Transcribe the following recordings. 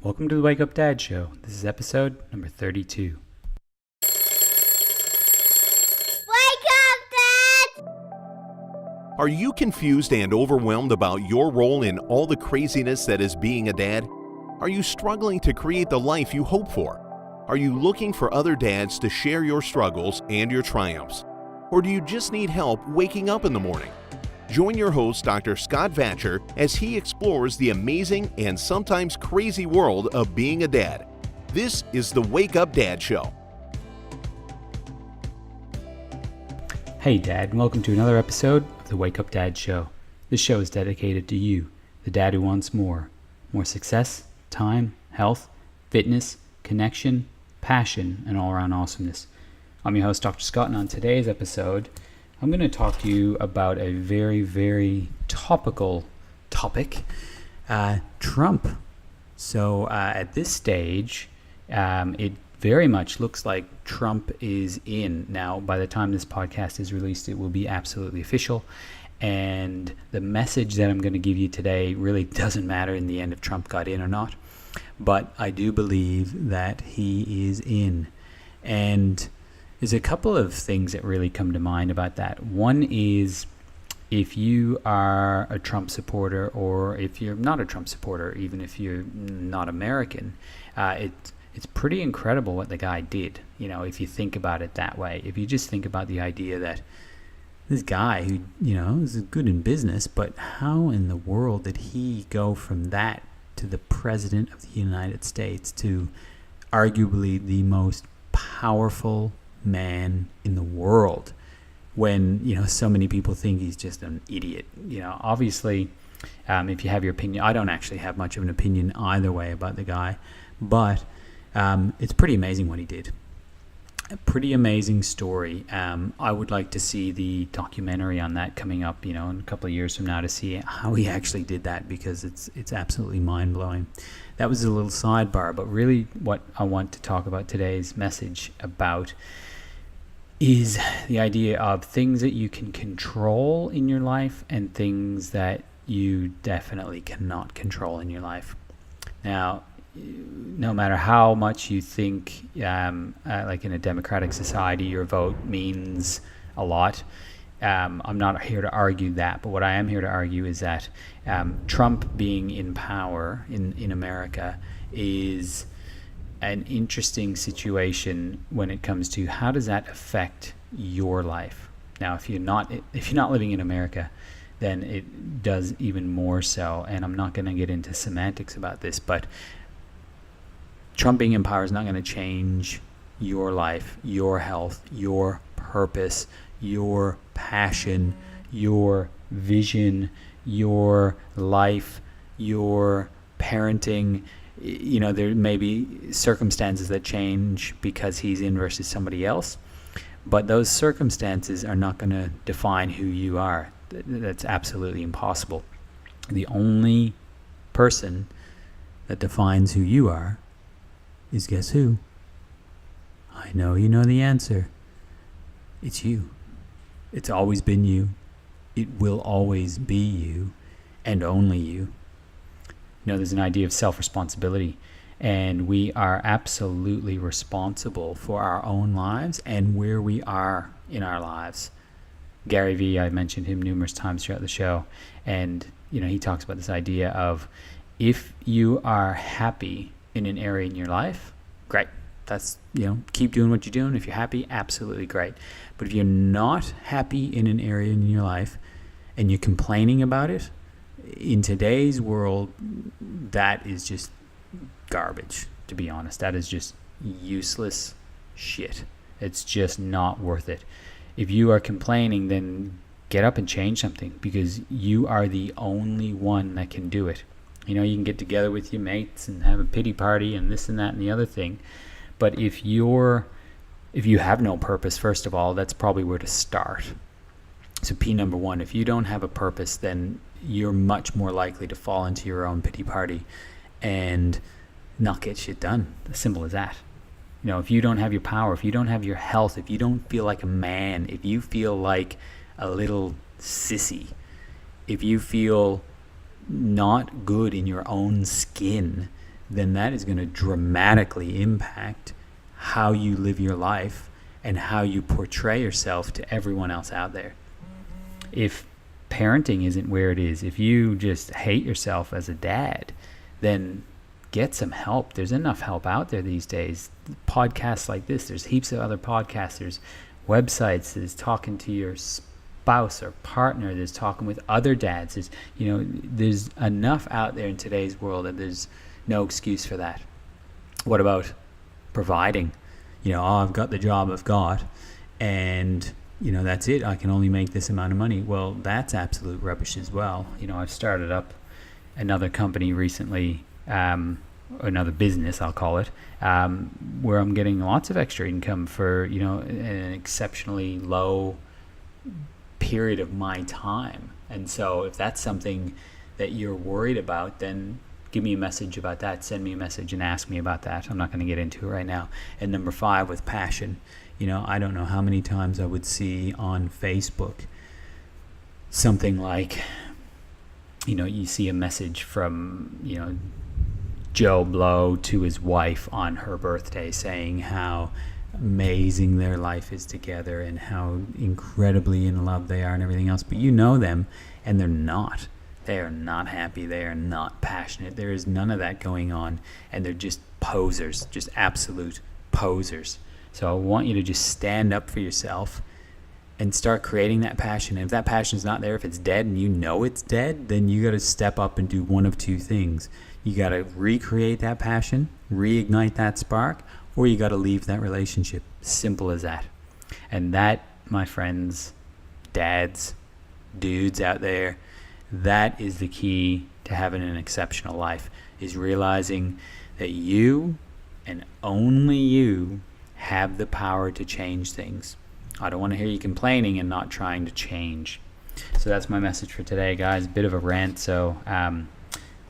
Welcome to the Wake Up Dad Show. This is episode number 32. Wake up, Dad! Are you confused and overwhelmed about your role in all the craziness that is being a dad? Are you struggling to create the life you hope for? Are you looking for other dads to share your struggles and your triumphs? Or do you just need help waking up in the morning? Join your host, Dr. Scott Vatcher, as he explores the amazing and sometimes crazy world of being a dad. This is the Wake Up Dad Show. Hey Dad, and welcome to another episode of the Wake Up Dad Show. This show is dedicated to you, the dad who wants more. More success, time, health, fitness, connection, passion, and all-around awesomeness. I'm your host, Dr. Scott, and on today's episode, I'm going to talk to you about a very, very topical topic, Trump. So at this stage, it very much looks like Trump is in. Now, by the time this podcast is released, it will be absolutely official. And the message that I'm going to give you today really doesn't matter in the end if Trump got in or not. But I do believe that he is in. And there's a couple of things that really come to mind about that. One is if you are a Trump supporter, or if you're not a Trump supporter, even if you're not American, it's pretty incredible what the guy did, you know, if you think about it that way. If you just think about the idea that this guy who, you know, is good in business, but how in the world did he go from that to the president of the United States, to arguably the most powerful man in the world, when, you know, so many people think he's just an idiot. You know, obviously, if you have your opinion, I don't actually have much of an opinion either way about the guy, but it's pretty amazing what he did. A pretty amazing story. I would like to see the documentary on that coming up, you know, in a couple of years from now, to see how he actually did that, because it's absolutely mind-blowing. That was a little sidebar, but really what I want to talk about today's message about is the idea of things that you can control in your life and things that you definitely cannot control in your life. Now, no matter how much you think, like in a democratic society, your vote means a lot, I'm not here to argue that, but what I am here to argue is that Trump being in power in America is an interesting situation when it comes to how does that affect your life. Now, if you're not living in America, then it does even more so, and I'm not going to get into semantics about this, but Trump being in power is not going to change your life, your health, your purpose, your passion, your vision, your life, your parenting. You know, there may be circumstances that change because he's in versus somebody else, but those circumstances are not going to define who you are. That's absolutely impossible. The only person that defines who you are is, guess who? I know you know the answer. It's you. It's always been you. It will always be you, and only you. You know, there's an idea of self-responsibility, and we are absolutely responsible for our own lives and where we are in our lives. Gary Vee, I mentioned him numerous times throughout the show, and, you know, he talks about this idea of, if you are happy in an area in your life, great. That's, you know, keep doing what you're doing. If you're happy, absolutely great. But if you're not happy in an area in your life and you're complaining about it, in today's world, that is just garbage, to be honest. That is just useless shit. It's just not worth it. If you are complaining, then get up and change something, because you are the only one that can do it. You know, you can get together with your mates and have a pity party and this and that and the other thing. But if you have no purpose, first of all, that's probably where to start. So P number one, if you don't have a purpose, then you're much more likely to fall into your own pity party and not get shit done. As simple as that. You know, if you don't have your power, if you don't have your health, if you don't feel like a man, if you feel like a little sissy, if you feel not good in your own skin, then that is going to dramatically impact how you live your life and how you portray yourself to everyone else out there. If parenting isn't where it is, if you just hate yourself as a dad, then get some help. There's enough help out there these days. Podcasts like this, there's heaps of other podcasts, there's websites, there's talking to your spouse or partner, there's talking with other dads, there's enough out there in today's world that there's no excuse for that. What about providing? I've got the job I've got, and that's it. I can only make this amount of money. Well, that's absolute rubbish as well. I've started up another company recently, another business, I'll call it, where I'm getting lots of extra income for, an exceptionally low period of my time. And so if that's something that you're worried about, then give me a message about that. Send me a message and ask me about that. I'm not going to get into it right now. And number 5, with passion, I don't know how many times I would see on Facebook something like, you see a message from, Joe Blow to his wife on her birthday saying how amazing their life is together and how incredibly in love they are and everything else. But you know them, and they're not. They are not happy. They are not passionate. There is none of that going on, and they're just posers, just absolute posers. So I want you to just stand up for yourself and start creating that passion. And if that passion is not there, if it's dead and you know it's dead, then you got to step up and do one of two things. You got to recreate that passion, reignite that spark, or you got to leave that relationship. Simple as that. And that, my friends, dads, dudes out there, that is the key to having an exceptional life, is realizing that you and only you have the power to change things. I don't want to hear you complaining and not trying to change. So that's my message for today, guys. A bit of a rant, so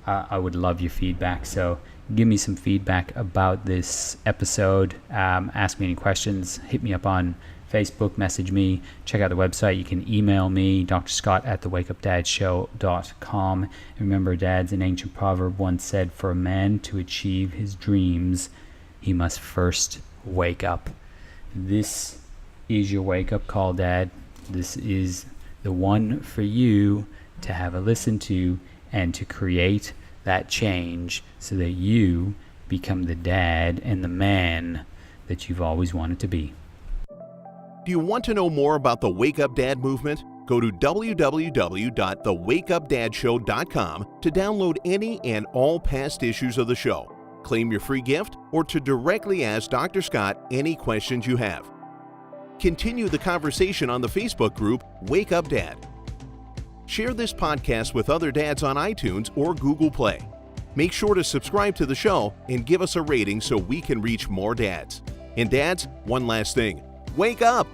I would love your feedback. So give me some feedback about this episode. Ask me any questions. Hit me up on Facebook, message me, check out the website. You can email me, drscott@thewakeupdadshow.com. And remember, dads, an ancient proverb once said, for a man to achieve his dreams, he must first wake up. This is your wake-up call, Dad. This is the one for you to have a listen to and to create that change so that you become the dad and the man that you've always wanted to be. Do you want to know more about the Wake Up Dad movement? Go to www.thewakeupdadshow.com to download any and all past issues of the show, claim your free gift, or to directly ask Dr. Scott any questions you have. Continue the conversation on the Facebook group Wake Up Dad. Share this podcast with other dads on iTunes or Google Play. Make sure to subscribe to the show and give us a rating so we can reach more dads. And dads, one last thing. Wake up!